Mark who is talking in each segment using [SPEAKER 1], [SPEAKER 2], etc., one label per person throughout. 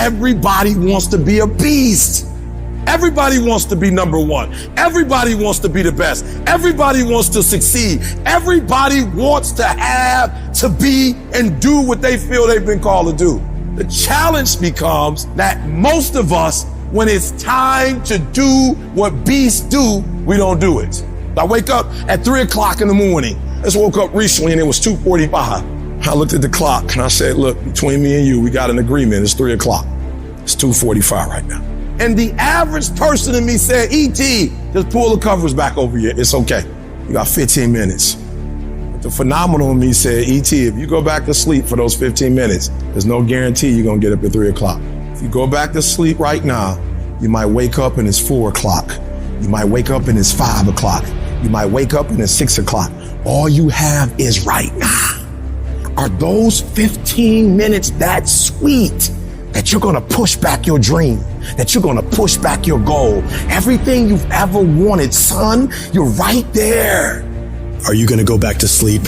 [SPEAKER 1] everybody wants to be a beast. Everybody wants to be number one. Everybody wants to be the best. Everybody wants to succeed. Everybody wants to have, to be, and do what they feel they've been called to do. The challenge becomes that most of us, when it's time to do what beasts do, we don't do it. I wake up at 3 o'clock in the morning. I just woke up recently and it was 2:45. I looked at the clock and I said, look, between me and you, we got an agreement. It's 3 o'clock. It's 2:45 right now. And the average person in me said, E.T., just pull the covers back over you. It's okay. You got 15 minutes. But the phenomenal in me said, E.T., if you go back to sleep for those 15 minutes, there's no guarantee you're going to get up at 3 o'clock. If you go back to sleep right now, you might wake up and it's 4 o'clock. You might wake up and it's 5 o'clock. You might wake up and it's 6 o'clock. All you have is right now. Are those 15 minutes that sweet that you're going to push back your dream, that you're going to push back your goal? Everything you've ever wanted, son, you're right there.
[SPEAKER 2] Are you going to go back to sleep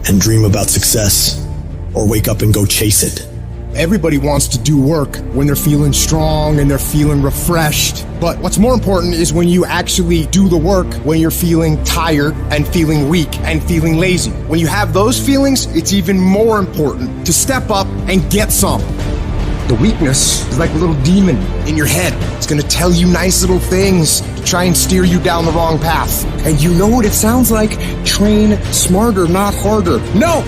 [SPEAKER 2] and dream about success, or wake up and go chase it?
[SPEAKER 3] Everybody wants to do work when they're feeling strong and they're feeling refreshed. But what's more important is when you actually do the work when you're feeling tired and feeling weak and feeling lazy. When you have those feelings, it's even more important to step up and get some. The weakness is like a little demon in your head. It's going to tell you nice little things to try and steer you down the wrong path. And you know what it sounds like? Train smarter, not harder. No,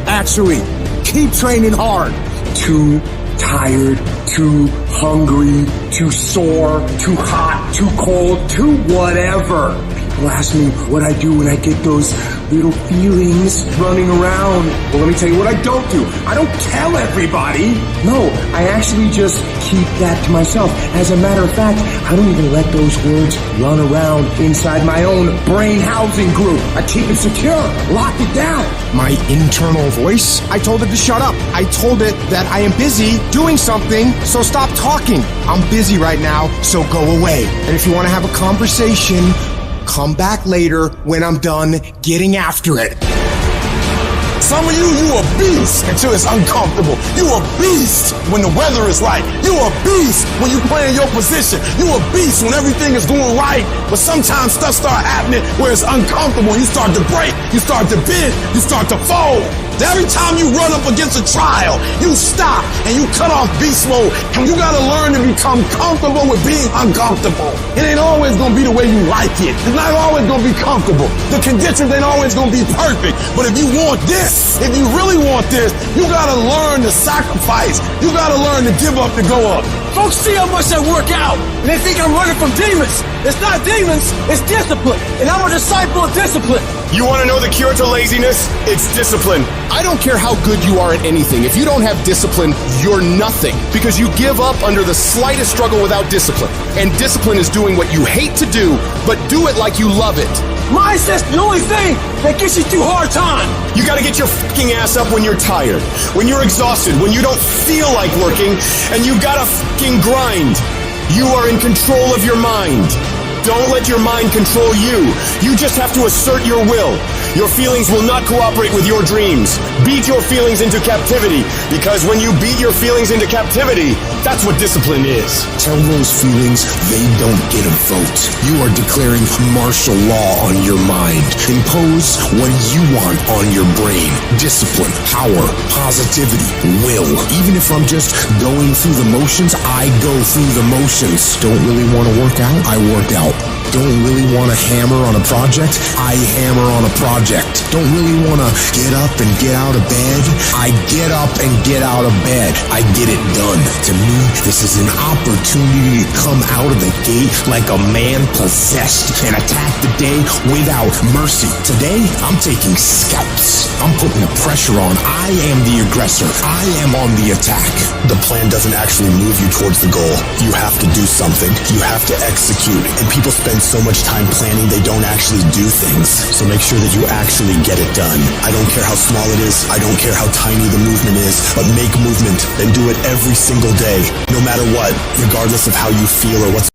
[SPEAKER 3] actually, keep training hard. Too tired, too hungry, too sore, too hot, too cold, too whatever. People ask me what I do when I get those little feelings running around. Well, let me tell you what I don't do. I don't tell everybody. No, I actually just keep that to myself. As a matter of fact, I don't even let those words run around inside my own brain housing group. I keep it secure, lock it down. My internal voice, I told it to shut up. I told it that I am busy doing something, so stop talking. I'm busy right now, so go away. And if you want to have a conversation, come back later when I'm done getting after it.
[SPEAKER 1] Some of you a beast until it's uncomfortable. You a beast when the weather is right. You a beast when you play in your position. You a beast when everything is going right. But sometimes stuff start happening where it's uncomfortable. You start to break. You start to bend. You start to fold. Every time you run up against a trial, you stop and you cut off beast mode. And you gotta learn to become comfortable with being uncomfortable. It ain't always gonna be the way you like it. It's not always gonna be comfortable. The conditions ain't always gonna be perfect. But if you want this, if you really want this, you gotta learn to sacrifice. You gotta learn to give up to go up.
[SPEAKER 4] Folks see how much I work out, and they think I'm running from demons. It's not demons, it's discipline. And I'm a disciple of discipline.
[SPEAKER 5] You want to know the cure to laziness? It's discipline. I don't care how good you are at anything. If you don't have discipline, you're nothing. Because you give up under the slightest struggle without discipline. And discipline is doing what you hate to do, but do it like you love it.
[SPEAKER 4] Mindset's the only thing that gets you through hard time.
[SPEAKER 5] You gotta get your fucking ass up when you're tired, when you're exhausted, when you don't feel like working, and you gotta fucking grind. You are in control of your mind. Don't let your mind control you. You just have to assert your will. Your feelings will not cooperate with your dreams. Beat your feelings into captivity, because when you beat your feelings into captivity, that's what discipline is.
[SPEAKER 2] Tell those feelings they don't get a vote. You are declaring martial law on your mind. Impose what you want on your brain. Discipline, power, positivity, will. Even if I'm just going through the motions, I go through the motions. Don't really want to work out? I work out. Don't really want to hammer on a project? I hammer on a project. Don't really want to get up and get out of bed? I get up and get out of bed. I get it done. To me, this is an opportunity to come out of the gate like a man possessed and attack the day without mercy. Today, I'm taking scalps. I'm putting the pressure on. I am the aggressor. I am on the attack. The plan doesn't actually move you towards the goal. You have to do something. You have to execute. And people spend so much time planning, they don't actually do things. So make sure that you actually get it done. I don't care how small it is. I don't care how tiny the movement is, but make movement and do it every single day, no matter what, regardless of how you feel or what's